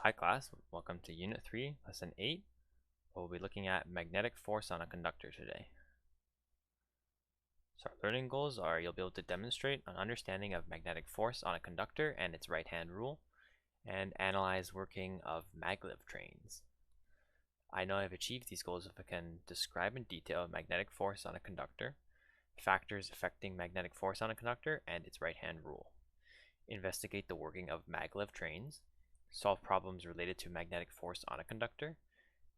Hi class, welcome to Unit 3, Lesson 8. We'll be looking at magnetic force on a conductor today. So our learning goals are you'll be able to demonstrate an understanding of magnetic force on a conductor and its right-hand rule, and analyze working of maglev trains. I know I've achieved these goals if I can describe in detail magnetic force on a conductor, factors affecting magnetic force on a conductor, and its right-hand rule. Investigate the working of maglev trains, solve problems related to magnetic force on a conductor,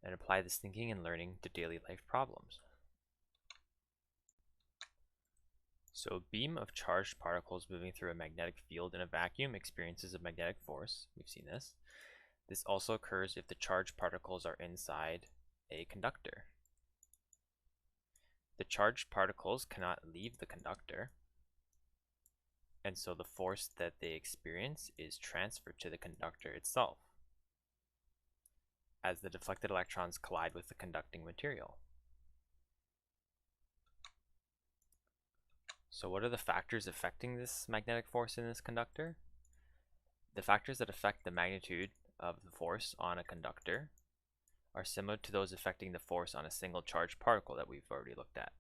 and apply this thinking and learning to daily life problems. So a beam of charged particles moving through a magnetic field in a vacuum experiences a magnetic force. We've seen this. This also occurs if the charged particles are inside a conductor. The charged particles cannot leave the conductor, and so the force that they experience is transferred to the conductor itself as the deflected electrons collide with the conducting material. So what are the factors affecting this magnetic force in this conductor? The factors that affect the magnitude of the force on a conductor are similar to those affecting the force on a single charged particle that we've already looked at.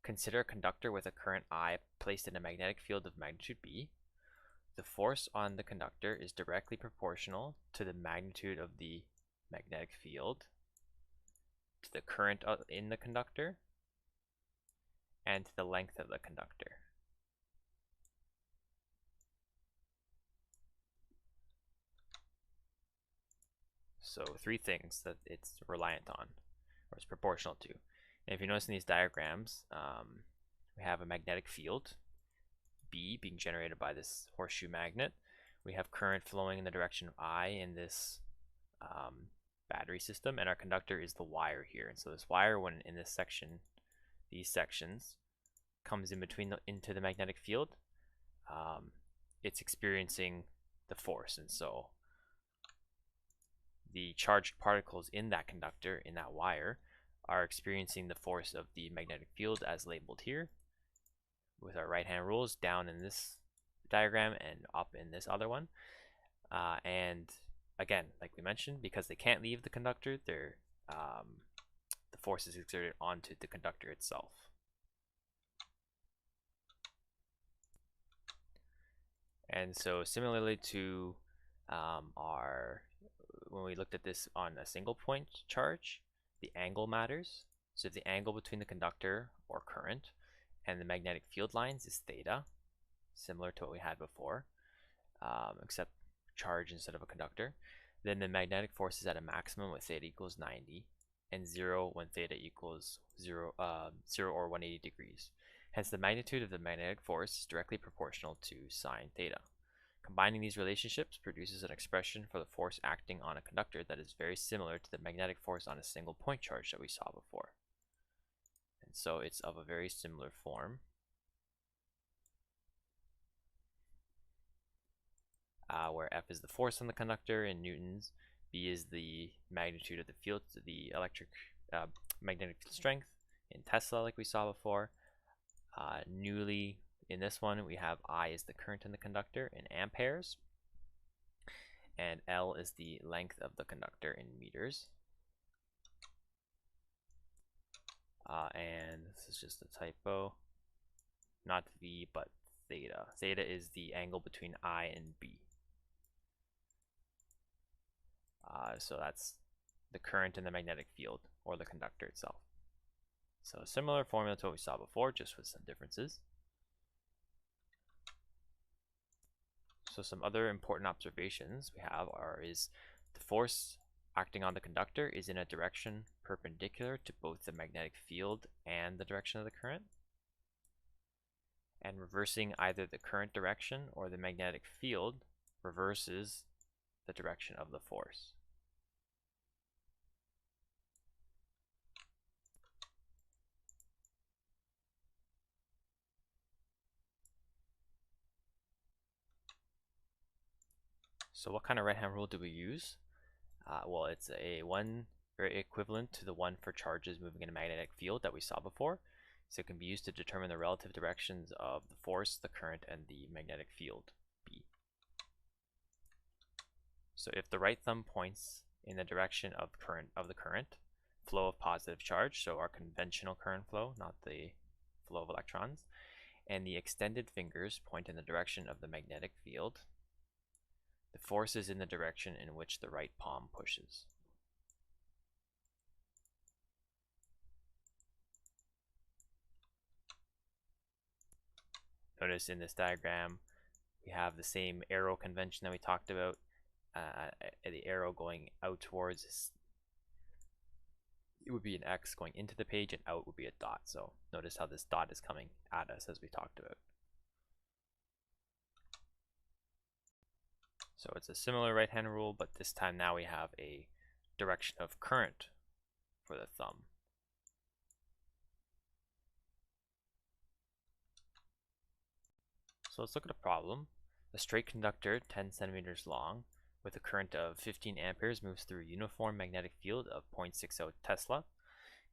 Consider a conductor with a current I placed in a magnetic field of magnitude B. The force on the conductor is directly proportional to the magnitude of the magnetic field, to the current in the conductor, and to the length of the conductor. So three things that it's reliant on, or it's proportional to. And if you notice in these diagrams, we have a magnetic field, B, being generated by this horseshoe magnet. We have current flowing in the direction of I in this battery system, and our conductor is the wire here. And so this wire, when in this section, these sections, comes in between into the magnetic field, it's experiencing the force, and so the charged particles in that conductor, in that wire, are experiencing the force of the magnetic field as labeled here, with our right-hand rules down in this diagram and up in this other one. And again, like we mentioned, because they can't leave the conductor, the force is exerted onto the conductor itself. And so similarly to when we looked at this on a single point charge, the angle matters. So if the angle between the conductor or current and the magnetic field lines is theta, similar to what we had before, except charge instead of a conductor, then the magnetic force is at a maximum when theta equals 90 and 0 when theta equals 0 or 180 degrees. Hence, the magnitude of the magnetic force is directly proportional to sine theta. Combining these relationships produces an expression for the force acting on a conductor that is very similar to the magnetic force on a single point charge that we saw before. And so it's of a very similar form. Where F is the force on the conductor in newtons, B is the magnitude of the field, the electric magnetic strength in Tesla, like we saw before. Newly in this one, we have I is the current in the conductor in amperes, and L is the length of the conductor in meters. And this is just a typo, not V, but theta. Theta is the angle between I and B. So that's the current in the magnetic field, or the conductor itself. So a similar formula to what we saw before, just with some differences. So some other important observations we have is the force acting on the conductor is in a direction perpendicular to both the magnetic field and the direction of the current. And reversing either the current direction or the magnetic field reverses the direction of the force. So what kind of right-hand rule do we use? Well, it's a one very equivalent to the one for charges moving in a magnetic field that we saw before. So it can be used to determine the relative directions of the force, the current, and the magnetic field, B. So if the right thumb points in the direction of the current flow of positive charge, so our conventional current flow, not the flow of electrons, and the extended fingers point in the direction of the magnetic field, the force is in the direction in which the right palm pushes. Notice in this diagram, we have the same arrow convention that we talked about. The arrow going out towards, it would be an X going into the page, and out would be a dot. So notice how this dot is coming at us as we talked about. So it's a similar right-hand rule, but this time now we have a direction of current for the thumb. So let's look at a problem. A straight conductor 10 centimeters long with a current of 15 amperes moves through a uniform magnetic field of 0.60 Tesla.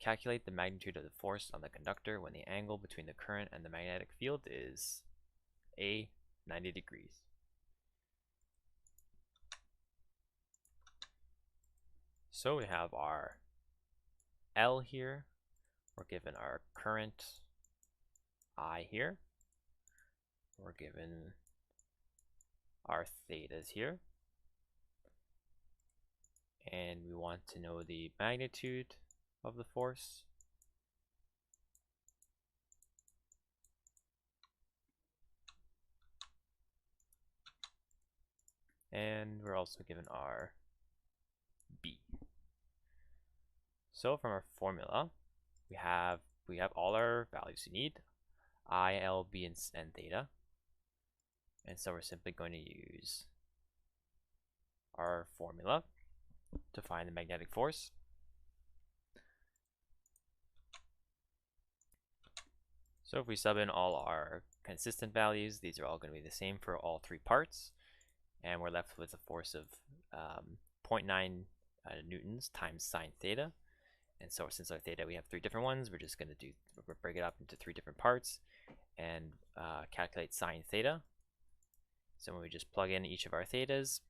Calculate the magnitude of the force on the conductor when the angle between the current and the magnetic field is A, 90 degrees. So we have our L here. We're given our current I here. We're given our thetas here. And we want to know the magnitude of the force. And we're also given our B. So from our formula, we have all our values we need, I, L, B, and theta. And so we're simply going to use our formula to find the magnetic force. So if we sub in all our consistent values, these are all going to be the same for all three parts, and we're left with a force of 0.9 newtons times sine theta. And so since our theta, we have three different ones, we're just going to break it up into three different parts and calculate sine theta. So when we just plug in each of our thetas,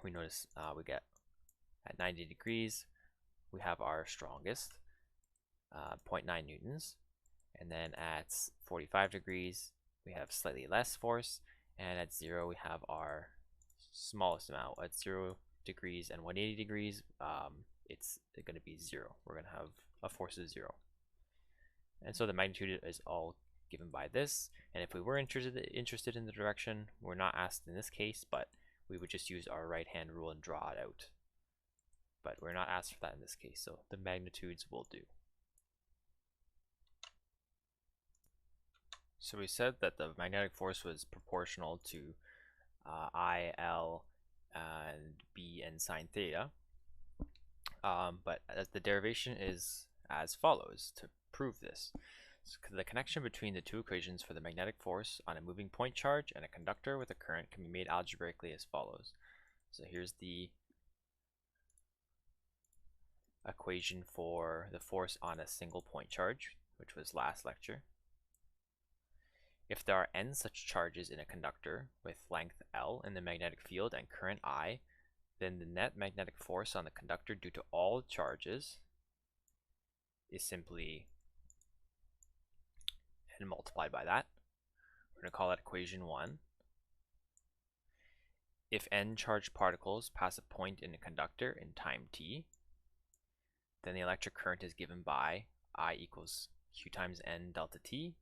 we notice we get at 90 degrees, we have our strongest, 0.9 newtons. And then at 45 degrees, we have slightly less force. And at 0, we have our smallest amount. At 0 degrees and 180 degrees, it's going to be 0. We're going to have a force of 0. And so the magnitude is all given by this. And if we were interested in the direction, we're not asked in this case, but we would just use our right-hand rule and draw it out. But we're not asked for that in this case, so the magnitudes will do. So we said that the magnetic force was proportional to I, L, and B, and sine theta. But the derivation is as follows to prove this. So the connection between the two equations for the magnetic force on a moving point charge and a conductor with a current can be made algebraically as follows. So here's the equation for the force on a single point charge, which was last lecture. If there are n such charges in a conductor with length L in the magnetic field and current I, then the net magnetic force on the conductor due to all charges is simply n multiplied by that. We're going to call that equation 1. If n charged particles pass a point in a conductor in time t, then the electric current is given by I equals q times n delta t.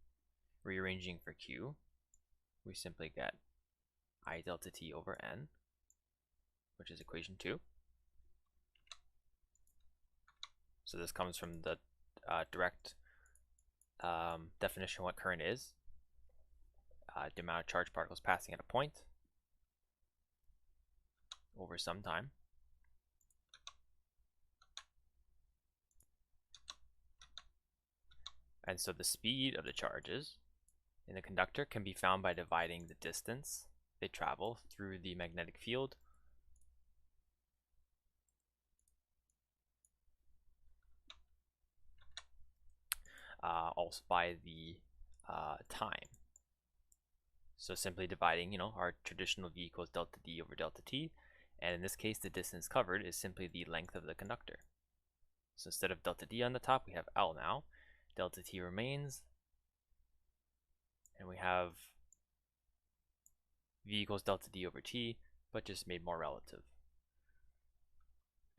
Rearranging for q, we simply get I delta t over n, which is equation 2. So this comes from the direct definition of what current is. The amount of charged particles passing at a point over some time. And so the speed of the charges in the conductor can be found by dividing the distance they travel through the magnetic field also by the time. So simply dividing, our traditional V equals delta D over delta T, And in this case, the distance covered is simply the length of the conductor. So instead of delta D on the top, we have L now. Delta T remains. And we have V equals delta D over T, but just made more relative.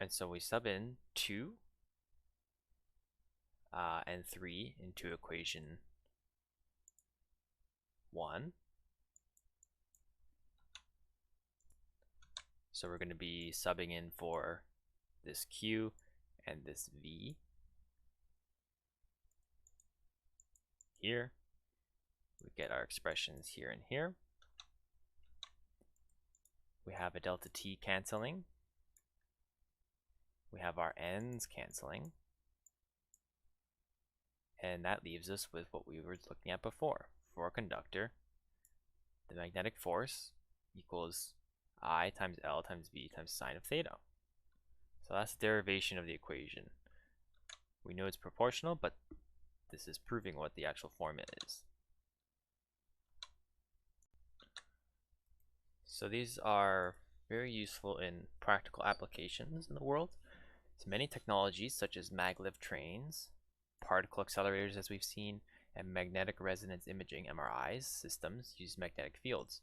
And so we sub in 2 and 3 into equation 1. So we're going to be subbing in for this Q and this V here. We get our expressions here and here. We have a delta T canceling. We have our N's canceling. And that leaves us with what we were looking at before. For a conductor, the magnetic force equals I times L times V times sine of theta. So that's the derivation of the equation. We know it's proportional, but this is proving what the actual formula is. So these are very useful in practical applications in the world. So many technologies such as maglev trains, particle accelerators as we've seen, and magnetic resonance imaging MRIs systems use magnetic fields.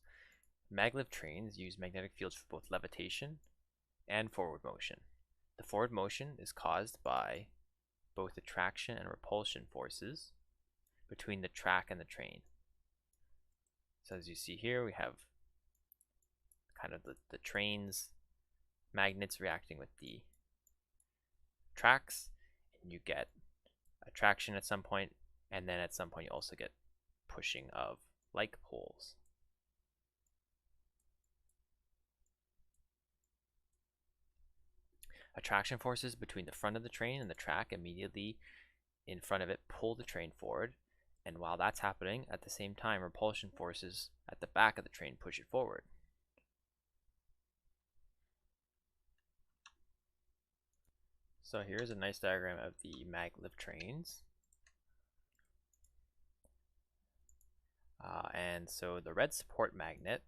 Maglev trains use magnetic fields for both levitation and forward motion. The forward motion is caused by both attraction and repulsion forces between the track and the train. So as you see here, we have kind of the train's magnets reacting with the tracks, and you get attraction at some point, and then at some point you also get pushing of like poles. Attraction forces between the front of the train and the track immediately in front of it pull the train forward, and while that's happening, at the same time, repulsion forces at the back of the train push it forward. So here's a nice diagram of the maglev trains. And so the red support magnet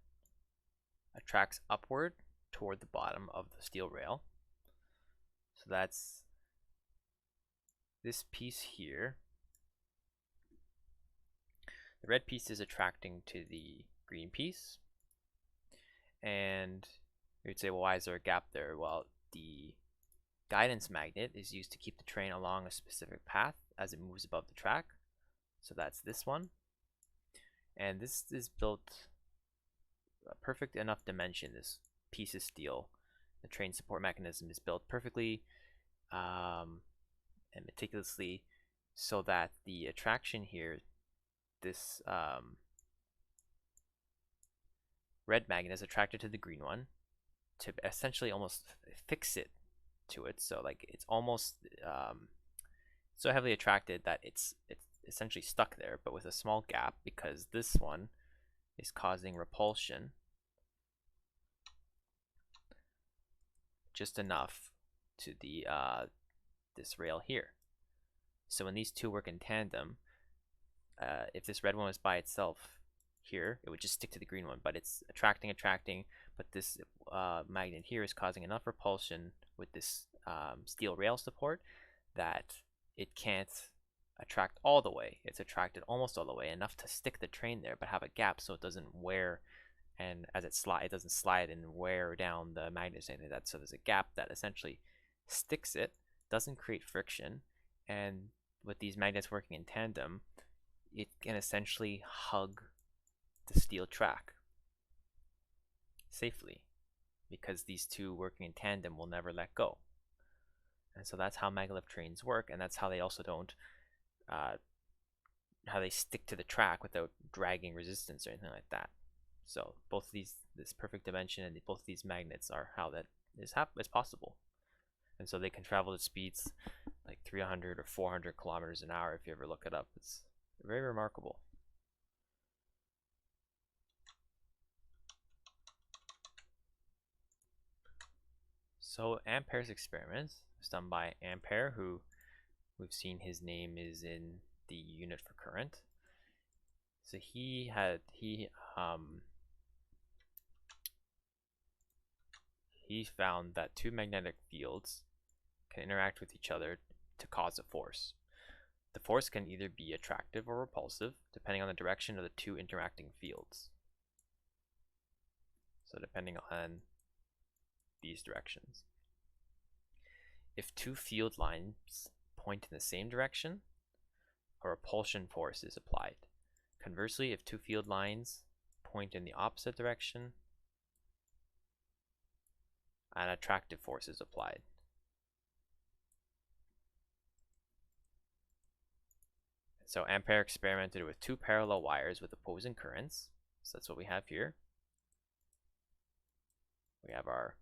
attracts upward toward the bottom of the steel rail. So that's this piece here. The red piece is attracting to the green piece. And you'd say, well, why is there a gap there? Well, the guidance magnet is used to keep the train along a specific path as it moves above the track. So that's this one. And this is built a perfect enough dimension, this piece of steel. The train support mechanism is built perfectly and meticulously so that the attraction here, this red magnet is attracted to the green one to essentially almost fix it to it. So like it's almost so heavily attracted that it's essentially stuck there, but with a small gap, because this one is causing repulsion just enough to the this rail here. So when these two work in tandem, if this red one was by itself here, it would just stick to the green one, but it's attracting, but this magnet here is causing enough repulsion with this steel rail support that it can't attract all the way. It's attracted almost all the way, enough to stick the train there, but have a gap so it doesn't wear, and as it doesn't slide and wear down the magnet or anything like that. So there's a gap that essentially sticks it, doesn't create friction, and with these magnets working in tandem, it can essentially hug the steel track safely, because these two working in tandem will never let go. And so that's how maglev trains work, and that's how they also don't how they stick to the track without dragging resistance or anything like that. So both of these, this perfect dimension and both of these magnets are how that is possible. And so they can travel at speeds like 300 or 400 kilometers an hour if you ever look it up. It's very remarkable. So Ampere's experiments was done by Ampere, who we've seen his name is in the unit for current. So he found that two magnetic fields can interact with each other to cause a force. The force can either be attractive or repulsive, depending on the direction of the two interacting fields. So depending on these directions. If two field lines point in the same direction, a repulsion force is applied. Conversely, if two field lines point in the opposite direction, an attractive force is applied. So Ampere experimented with two parallel wires with opposing currents. So that's what we have here. We have our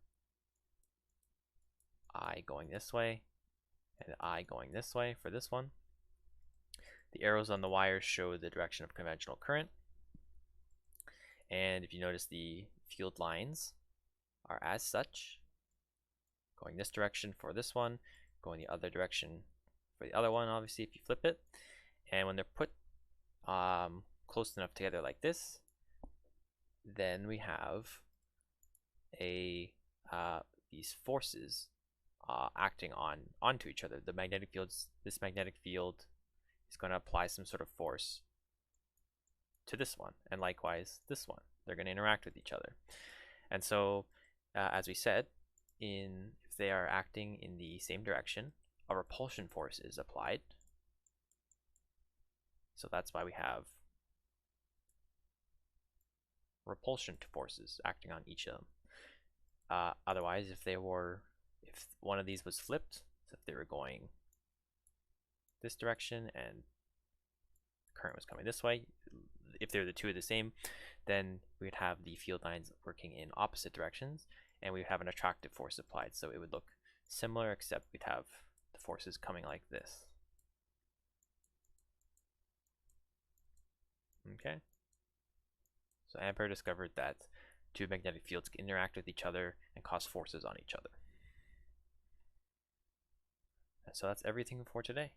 I going this way and I going this way for this one. The arrows on the wires show the direction of conventional current. And if you notice, the field lines are as such, going this direction for this one, going the other direction for the other one, obviously, if you flip it. And when they're put close enough together like this, then we have these forces acting onto each other. The magnetic fields, this magnetic field is going to apply some sort of force to this one, and likewise this one. They're going to interact with each other. And so, as we said, if they are acting in the same direction, a repulsion force is applied. So that's why we have repulsion forces acting on each of them. Otherwise, if one of these was flipped, so if they were going this direction and the current was coming this way, if they were the two of the same, then we would have the field lines working in opposite directions, and we would have an attractive force applied. So it would look similar, except we'd have the forces coming like this. Okay. So Ampere discovered that two magnetic fields can interact with each other and cause forces on each other. And so that's everything for today.